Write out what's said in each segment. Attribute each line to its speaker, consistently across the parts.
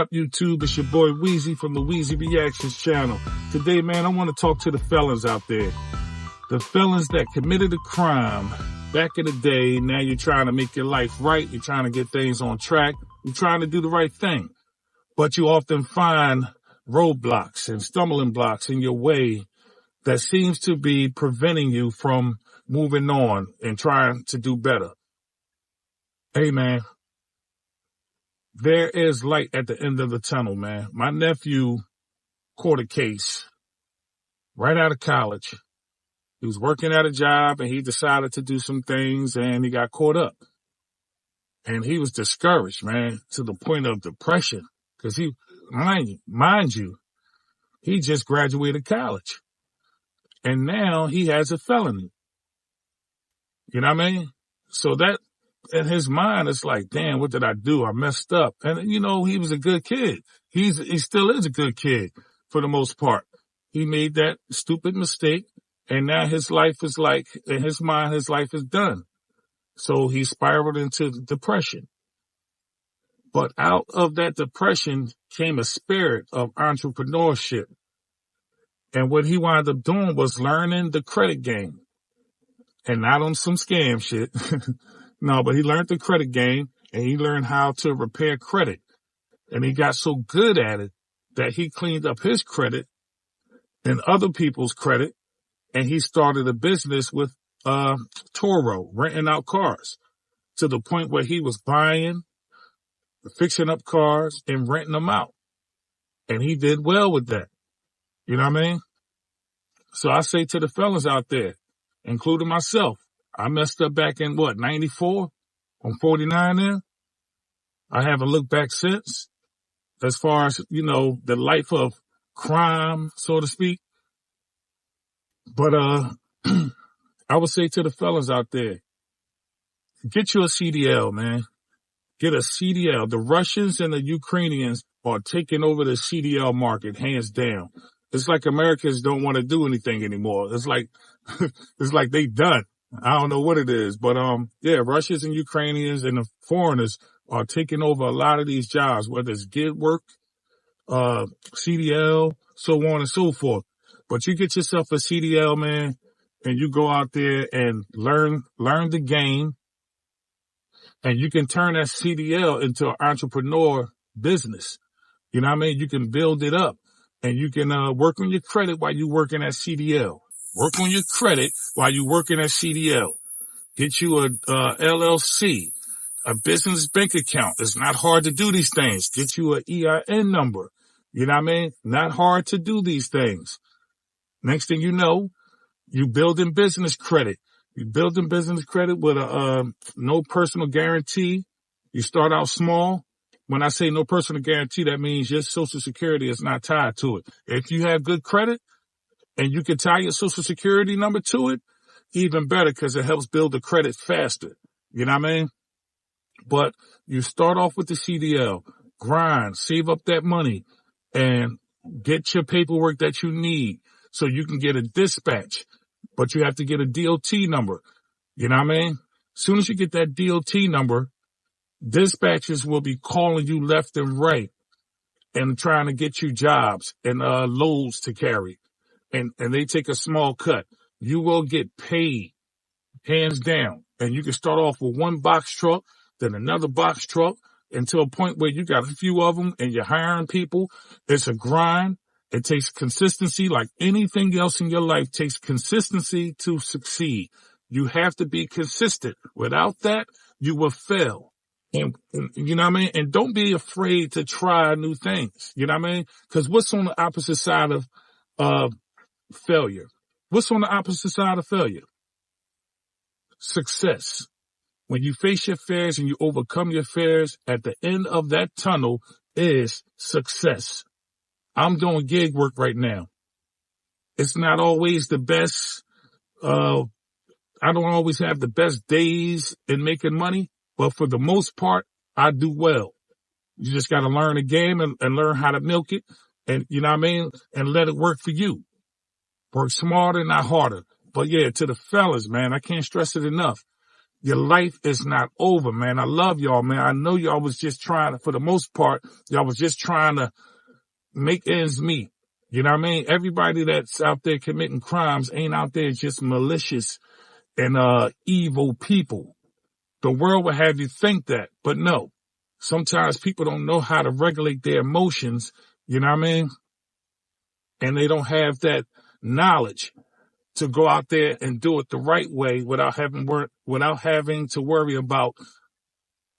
Speaker 1: up, YouTube? It's your boy Weezy from the Weezy Reactions channel. Today, man, I want to talk to the felons out there. The felons that committed a crime back in the day. Now you're trying to make your life right. You're trying to get things on track. You're trying to do the right thing. But you often find roadblocks and stumbling blocks in your way that seems to be preventing you from moving on and trying to do better. Hey, man, there is light at the end of the tunnel, man. My nephew caught a case right out of college. He was working at a job and he decided to do some things and he got caught up. And he was discouraged, man, to the point of depression. Because mind you, he just graduated college. And now he has a felony. You know what I mean? So that, in his mind, it's like, damn, what did I do? I messed up. And, you know, he was a good kid. He still is a good kid for the most part. He made that stupid mistake. And now his life is like, in his mind, his life is done. So he spiraled into depression. But out of that depression came a spirit of entrepreneurship. And what he wound up doing was learning the credit game. And not on some scam shit. No, but he learned the credit game and he learned how to repair credit. And he got so good at it that he cleaned up his credit and other people's credit. And he started a business with Toro, renting out cars, to the point where he was buying, fixing up cars and renting them out. And he did well with that. You know what I mean? So I say to the fellas out there, including myself, I messed up back in 94? I'm 49 now. I haven't looked back since, as far as, you know, the life of crime, so to speak. But I would say to the fellas out there, get you a CDL, man. Get a CDL. The Russians and the Ukrainians are taking over the CDL market, hands down. It's like Americans don't want to do anything anymore. It's like, it's like they done. I don't know what it is, but, yeah, Russians and Ukrainians and the foreigners are taking over a lot of these jobs, whether it's gig work, CDL, so on and so forth. But you get yourself a CDL, man, and you go out there and learn the game, and you can turn that CDL into an entrepreneur business. You know what I mean? You can build it up, and you can work on your credit while you're working at CDL. Work on your credit while you're working at CDL. Get you a LLC, a business bank account. It's not hard to do these things. Get you an EIN number. You know what I mean? Not hard to do these things. Next thing you know, you building business credit. You building business credit with a no personal guarantee. You start out small. When I say no personal guarantee, that means your Social Security is not tied to it. If you have good credit and you can tie your Social Security number to it, even better, because it helps build the credit faster. You know what I mean? But you start off with the CDL, grind, save up that money, and get your paperwork that you need so you can get a dispatch. But you have to get a DOT number. You know what I mean? As soon as you get that DOT number, dispatchers will be calling you left and right and trying to get you jobs and loads to carry. And they take a small cut. You will get paid, hands down. And you can start off with one box truck, then another box truck, until a point where you got a few of them and you're hiring people. It's a grind. It takes consistency, like anything else in your life takes consistency to succeed. You have to be consistent. Without that, you will fail. And you know what I mean? And don't be afraid to try new things. You know what I mean? Because what's on the opposite side of failure? What's on the opposite side of failure? Success. When you face your fears and you overcome your fears, at the end of that tunnel is success. I'm doing gig work right now. It's not always the best. I don't always have the best days in making money, but for the most part, I do well. You just got to learn the game and learn how to milk it. And you know what I mean? And let it work for you. Work smarter, not harder. But yeah, to the fellas, man, I can't stress it enough. Your life is not over, man. I love y'all, man. I know y'all was just trying to, for the most part, y'all was just trying to make ends meet. You know what I mean? Everybody that's out there committing crimes ain't out there just malicious and evil people. The world will have you think that, but no. Sometimes people don't know how to regulate their emotions, you know what I mean? And they don't have that knowledge to go out there and do it the right way without having to worry about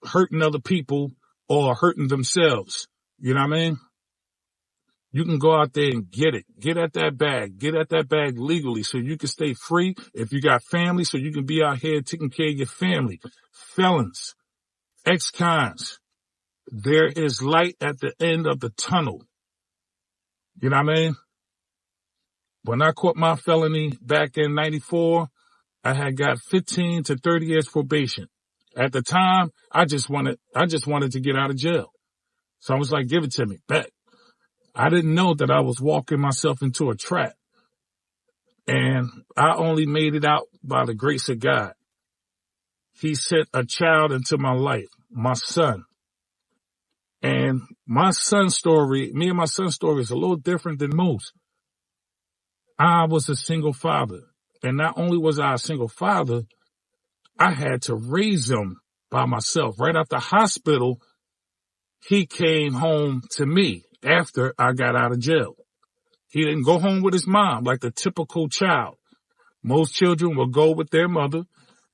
Speaker 1: hurting other people or hurting themselves. You know what I mean? You can go out there and get it. Get at that bag legally so you can stay free. If you got family, so you can be out here taking care of your family. Felons, ex-cons, there is light at the end of the tunnel. You know what I mean? When I caught my felony back in 94, I had got 15 to 30 years probation. At the time, I just wanted to get out of jail. So I was like, give it to me, bet. I didn't know that I was walking myself into a trap. And I only made it out by the grace of God. He sent a child into my life, my son. And my son's story, me and my son's story is a little different than most. I was a single father. And not only was I a single father, I had to raise him by myself. Right after hospital, he came home to me after I got out of jail. He didn't go home with his mom like the typical child. Most children will go with their mother,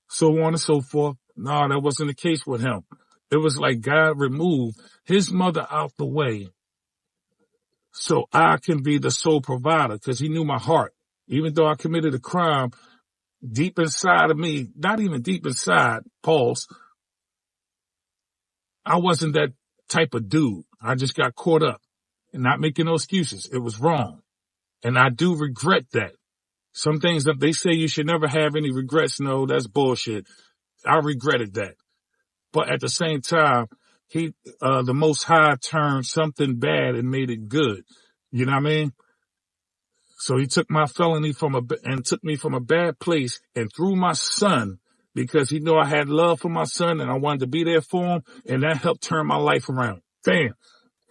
Speaker 1: so on and so forth. No, that wasn't the case with him. It was like God removed his mother out the way so I can be the sole provider, because he knew my heart. Even though I committed a crime, deep inside of me, not even deep inside, pause, I wasn't that type of dude. I just got caught up and not making no excuses. It was wrong. And I do regret that. Some things that they say you should never have any regrets. No, that's bullshit. I regretted that. But at the same time, the Most High turned something bad and made it good. You know what I mean? So he took my felony took me from a bad place, and through my son, because he knew I had love for my son and I wanted to be there for him, and that helped turn my life around. Bam,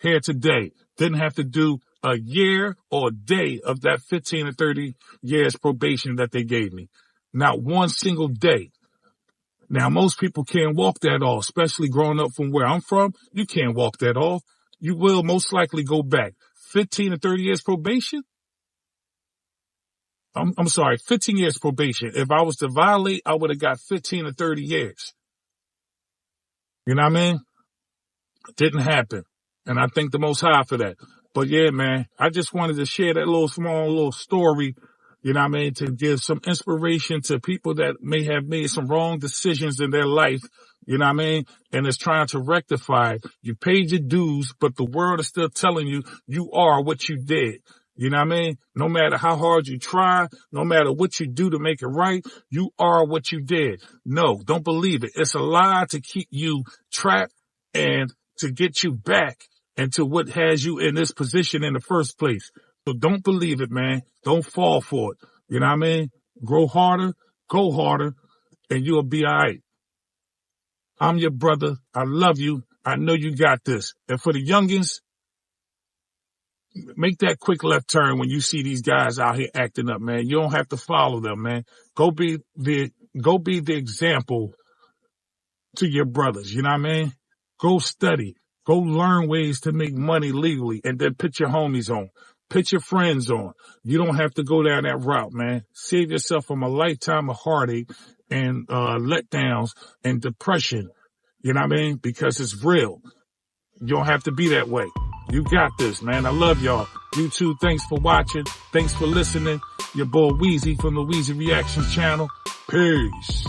Speaker 1: here today. Didn't have to do a year or a day of that 15 or 30 years probation that they gave me. Not one single day. Now, most people can't walk that off, especially growing up from where I'm from. You can't walk that off. You will most likely go back. 15 or 30 years probation? I'm sorry, 15 years probation. If I was to violate, I would have got 15 or 30 years. You know what I mean? It didn't happen. And I thank the Most High for that. But yeah, man, I just wanted to share that small story, you know what I mean, to give some inspiration to people that may have made some wrong decisions in their life, you know what I mean, and is trying to rectify it. You paid your dues, but the world is still telling you, you are what you did. You know what I mean? No matter how hard you try, no matter what you do to make it right, you are what you did. No, don't believe it. It's a lie to keep you trapped and to get you back into what has you in this position in the first place. So don't believe it, man. Don't fall for it. You know what I mean? Grow harder, go harder, and you'll be all right. I'm your brother. I love you. I know you got this. And for the youngins, make that quick left turn when you see these guys out here acting up, man. You don't have to follow them, man. Go be the example to your brothers. You know what I mean? Go study. Go learn ways to make money legally, and then put your homies on. Put your friends on. You don't have to go down that route, man. Save yourself from a lifetime of heartache and letdowns and depression. You know what I mean? Because it's real. You don't have to be that way. You got this, man. I love y'all. You too. Thanks for watching. Thanks for listening. Your boy Weezy from the Weezy Reactions channel. Peace.